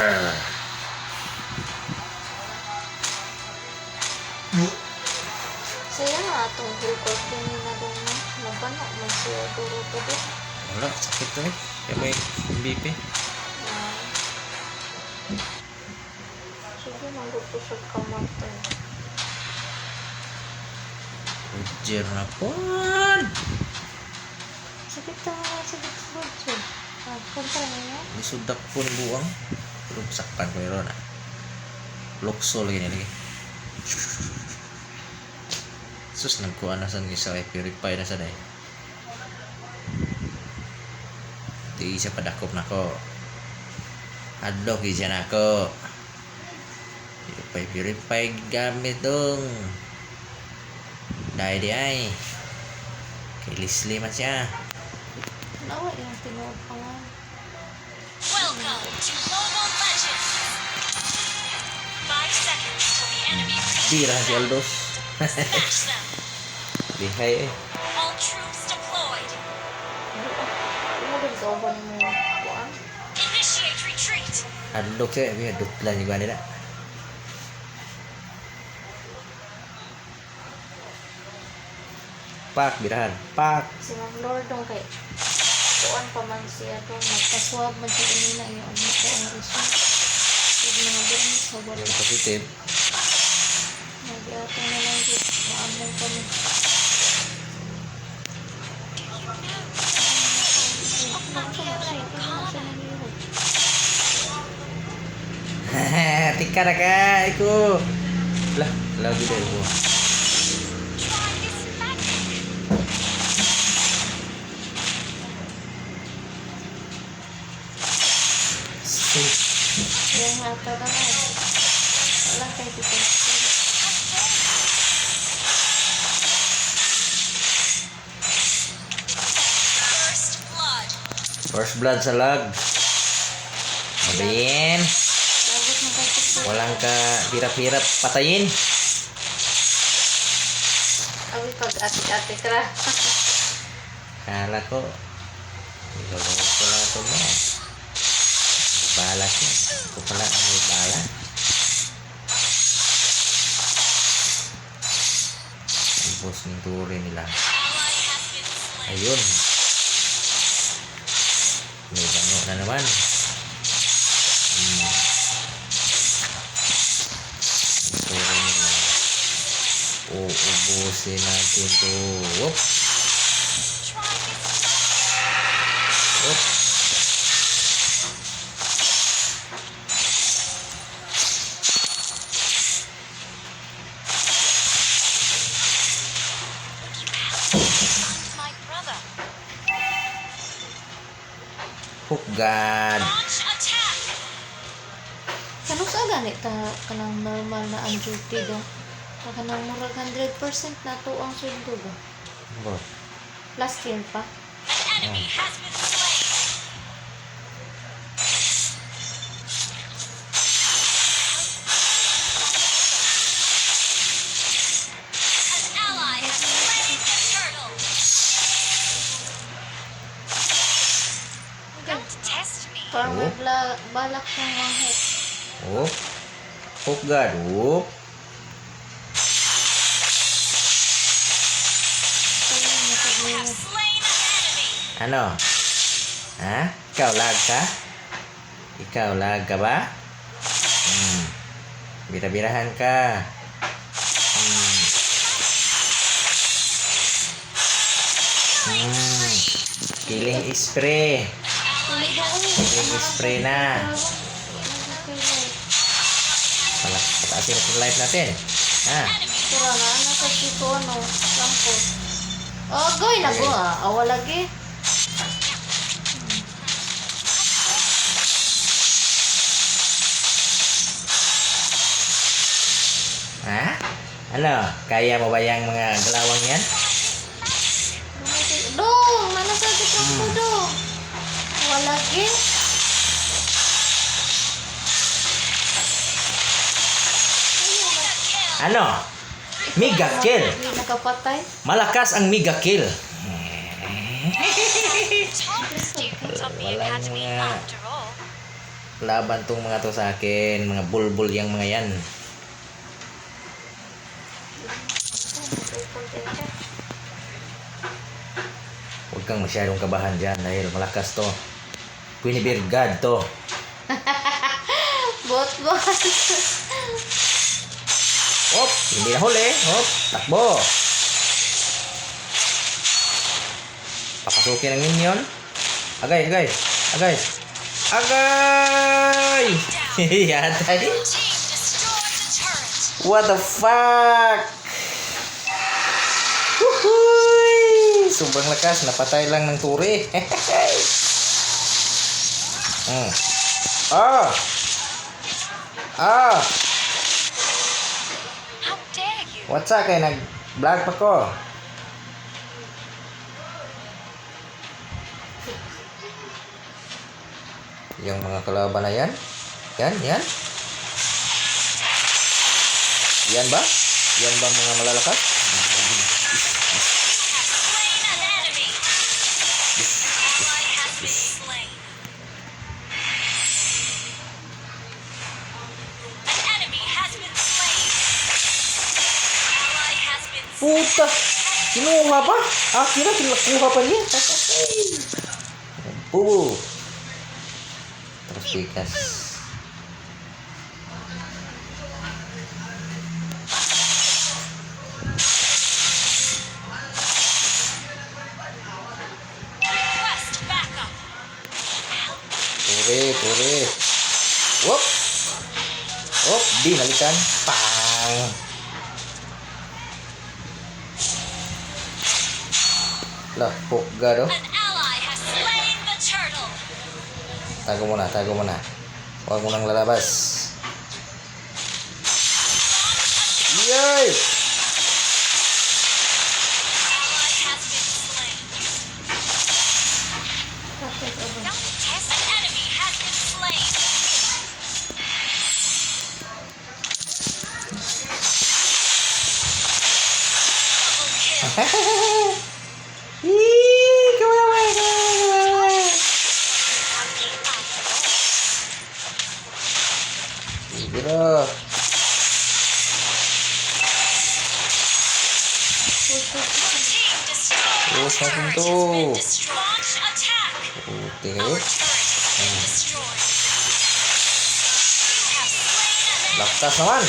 Brr. Saya nga atong record kini na doon na. Nabano man siya duro pa doon. Wala, sakit to eh. Kaya may BP. Sige, manggupo siya kamatay. Ujer na po. Sige ta, sige ta. Kontra niya. Isudak po ni buang. Pero sakpan ko yun na. Lokso lagi nilagi. Sus, nagkuha na sa isa eh. Purify na sa day. Di isa padakop na ko. Adlok isa na ko. Purify gamit dong. Dahil di ay. Kay Leslie man siya. Nawa yung tinuod pa nga. Welcome to Mobile Legends. 5 seconds till the enemy Bira si Aldos. smash them. Lihay eh. All troops deployed. Ano din kauban mo kuan? Initiate retreat. Adlok siya. May dupla juga nila. Pak, birahan. Pak. Si Ma'am Lord dong kay kuan pa man siya dong nagpaswab man siya kanina yung ano ko ang result. Yung mga doon sa balik. Positive. Nagyatong na lang dito. Maamong kami. Tika na ka. Iko. Lah, lagi deh gua. Try this magic. Yung hata ka na. Wala kayo dito. First blood. First blood sa lag. Mabayin. Labot mo kayo dito. Walang ka hirap-hirap patayin. Awi pag ati-ati ka ra. Kala ko. Niloloko ko lang ito mo. Bala siya. Ako pala ang may bala. Ang boss ng turi nila. Ally has been slain. Ayun. May bano na naman. Ang turi nila. Uubusin natin to. Whoop. Try this Whoop. Find my brother. Hook God. Launch attack. Kanong sa ganit ta kanang normal na ang duty do. Kanang murag 100% na to ang sweldo do. Oh. Last year pa. An enemy has been slain. An ally has slain the turtle. Don't test me. Parang may balak siyang mahit. Whoop. Hook God. Whoop. Parang You have nakagawin. slain an enemy. Ano? Ha? Ikaw lag ka? Ikaw lag ka ba? Bira-birahan ka. Killing spray. Killing spray na. Pataasin natin life natin. Ha? Kura na, nasa dito ano, sampo. Oh, goy na go ah. Awa lagi. Ha? Ano? Kaya mo ba yung mga galawang yan? Dong, mana sa dito ko dong. Awa lagi. Ano? Mega kill. Hindi nakapatay. Malakas ang mega kill. Top students of the Walang academy mga- after all. laban tong mga to sa akin. Mga bulbul yang mga yan. Huwag kang masyadong kabahan dyan dahil malakas to. Queen God to. Bot. Hop, hindi na huli. Hop, takbo. Papasukin ang minion. Agay. Yatay. Team destroyed the turret. What the fuck? Woohoo! Sobrang lakas. Napatay lang ng turi. Ah! How dare you? What's up? Kaya nag-vlog pa ko. Yung mga kalaban na yan. Yan. Yan ba? Yan ba mga malalakas? Slain an enemy. Ally has been slain. An enemy has been slain. Ally has been slain. Puta! Kinuha pa? Akin na, kinuha pa niya. Bubu. Terus pikas. Request backup. Turi. Wop. Di nalikan. Pang. Lah, kok gado? An ally has slain the turtle. Tago muna. Huwag mo nang lalabas. Yay! Ally has been slain. Don't test. An enemy has been slain. Double kill. Kawawa. Bro. Your team destroyed Terus the natin turret. to. Has been destroyed. Launch attack. Puti Our kayo. turret has been destroyed. You have slain an enemy. Lakas naman.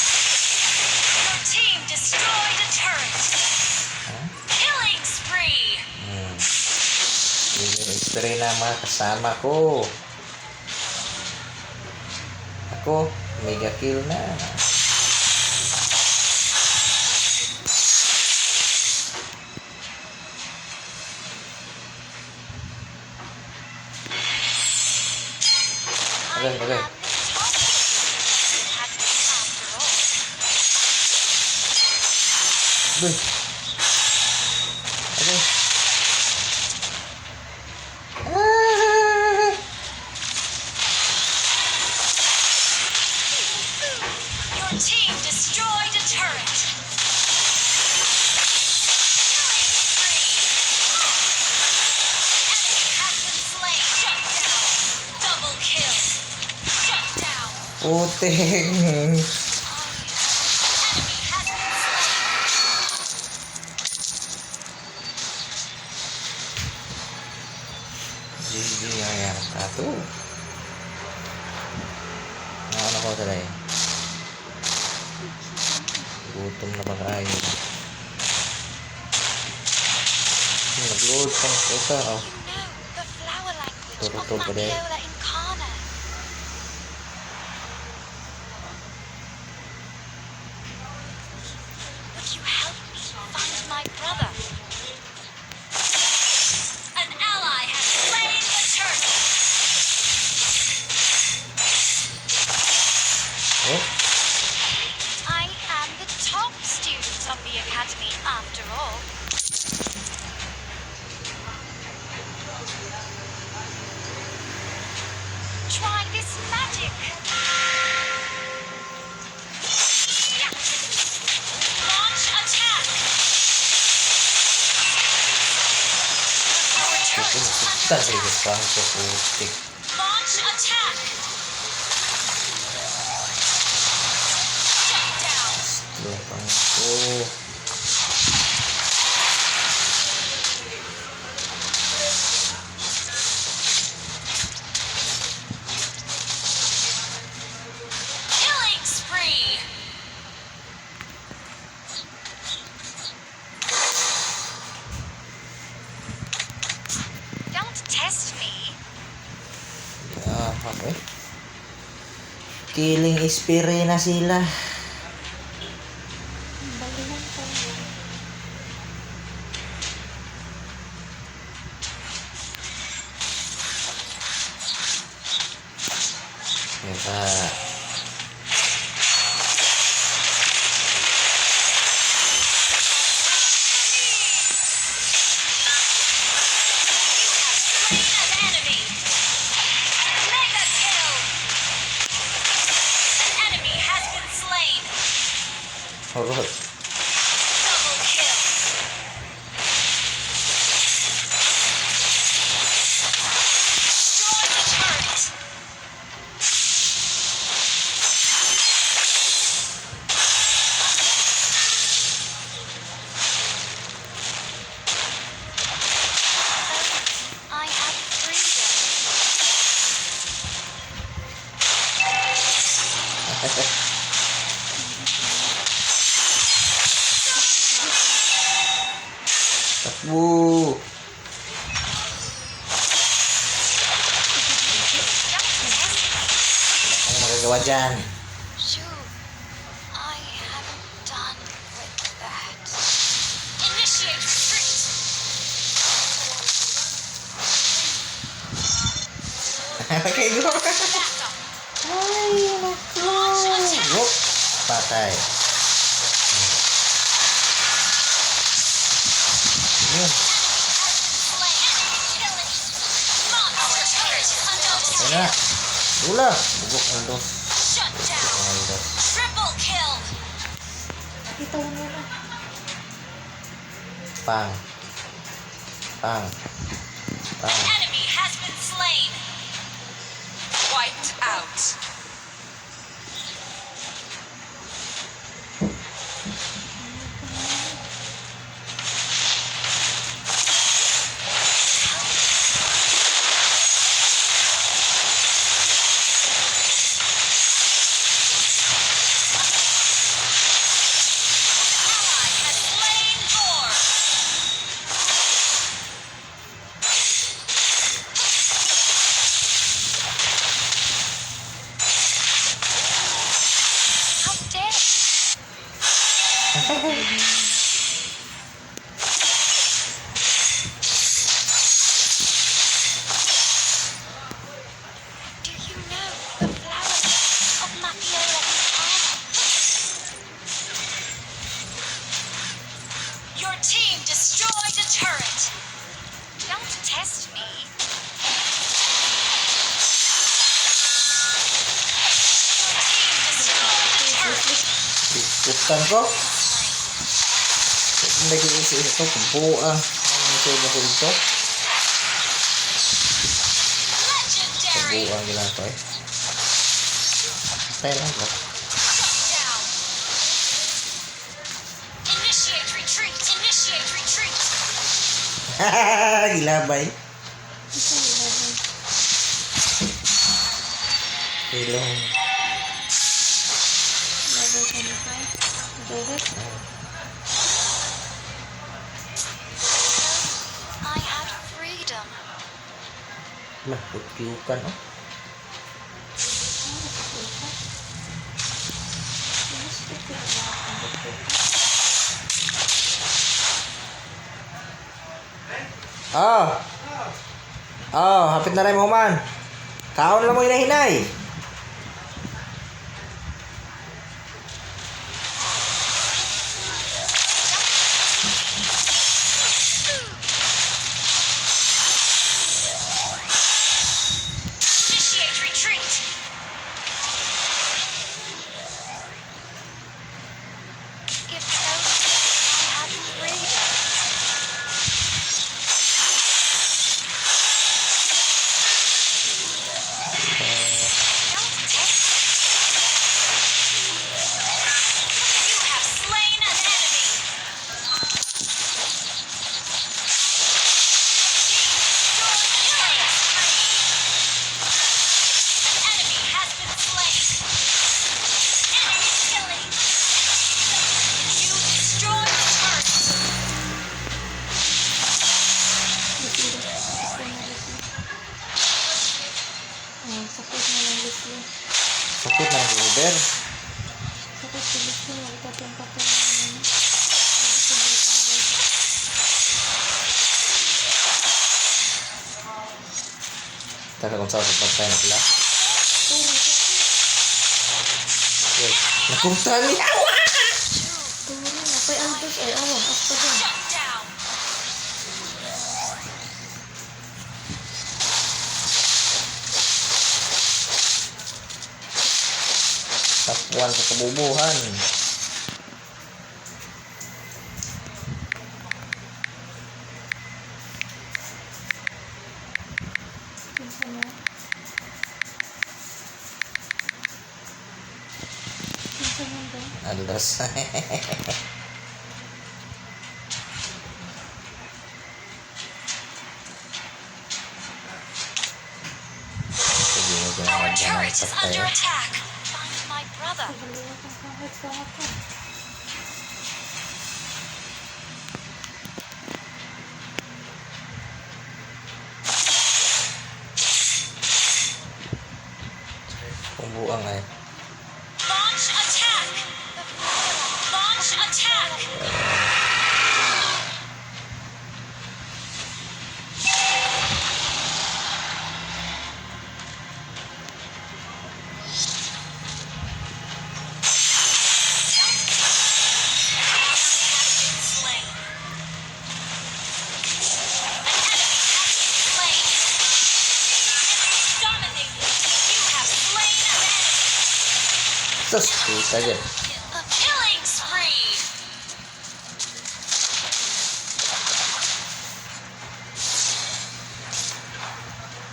Your team destroyed a turret. Killing spree. Yun yung history na mga kasama ko. Ako, mega kill na. Okay. I am the top. Had to after all. Duh. Okay. Your team destroyed a turret. Killing spree. Enemy has been slain. Shut down. Double kill. Shut down. Puting. Enemy has been slain. GG yang satu. Ano ko today? Gutom na ba kayo? Nag-load pang puta. Oh, You know the flower language of Turtle pa din. Mapiola Incana. Would you help me find my brother? An ally has slain the turtle. oh. I am the top student of the academy after all. Try this magic. Launch attack. Puta, sige, pangko putik. Launch attack. Shut down. Dua pangko. Killing spree. Don't test me. Ah, okay. Killing spree na sila. Balihan ko yun. Diba? An enemy. Mega kill. An enemy has been slain. Alright. Double kill. Destroy the turret. I have freedom. Takbo! Ano ang magagawa dyan? Shoo, I haven't done with that. Initiate retreat. Okay, go! Back up. Ay, naku. Launch attack. Whoop! Patay. Yun. Slain. Killing. Monster turret under Ayun na. attack. Dula! Bugok ang dos. Shut down. Ang dos. Triple kill. Ito mo na. Pang. Pang. Pang. Enemy has been slain. Wiped out. Ally has slain Thor. How dare Do you know the flowers of Machiavelli's armor? Your team destroyed a turret. Don't test me. Your team destroyed a turret. Ikutan ko. Hindi ko isi-isi ito. Buang. Ang ito mo ko dito. Legendary. Buang gila ito eh. Tayo lang ko. Shut down. Initiate retreat. Initiate retreat. Gilabay. Isa ilabay. Ilong. Ilabay ka na pa. Direct. I have freedom. Lah, putyukan oh. Oh. Oh, hapit na rin mo man. Kaon lang mo hinahinay. Initiate retreat. If only I had freedom. Leslie. Sakit na ang over. Sakit si Leslie. Magkatong-katong. Tara kung saan sa pagkain na pala. Okay. Nakurtan niya! Turi na. Pay Aldos ay awang. Aspa dyan. Shut down. Tapuan sa kabubuhan. Pinsa mo. Pinsa mo ba? Aldos. Sige, Our magandang turret is under tayo. attack. Find my brother. Pagaliwa kang kahit kahapon. Kung buang ay. Launch attack. Launch attack. Slain. An enemy has been slain. Dominated. You have slain an enemy. Sus, kita dyan. A killing spree.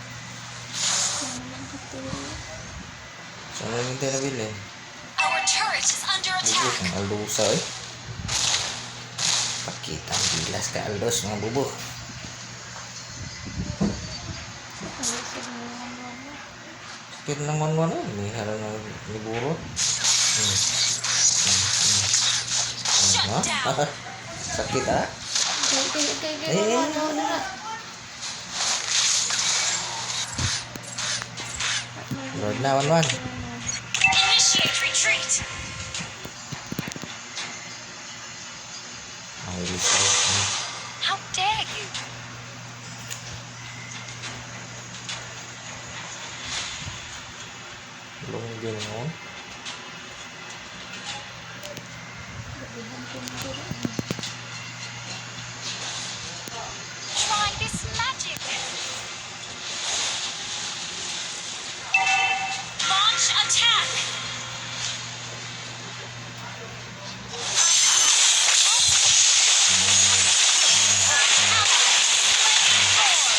Kaya naman katuri. Saan mo yung tinabili? Our turret is under Bubos attack. ng aldosa eh. Pakita ang bilas ka aldos mga bubo. Ano sa mga mga. Sakit ng manwan eh. May harang ng liburo. Ha? Sakit ah. Okay. Eh. Wala. Lord na, wanwan. Initiate retreat. Ay, listo. How dare you? Long din mo. Try this magic. Launch attack.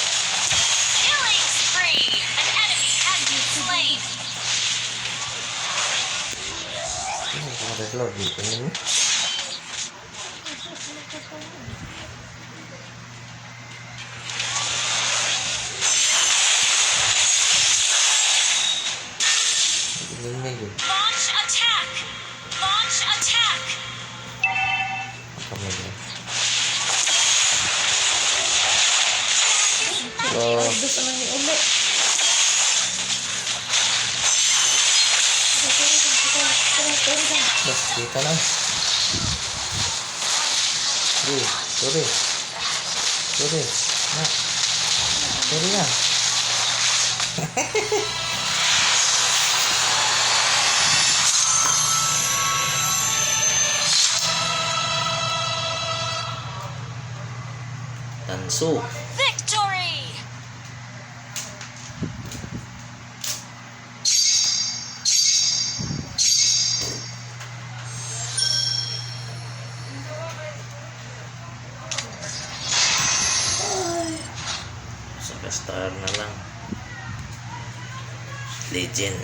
Killing spree. An enemy has been slain. Ano ko mga Lord? Dito ninyo. Dito ninyo yun. Launch attack. Launch attack. Kamay yan. This So, Aldos ang ni uli. Mas kita na. Sorry. Na. Sorry na. Tanso. victory. Sa star na lang. Legend.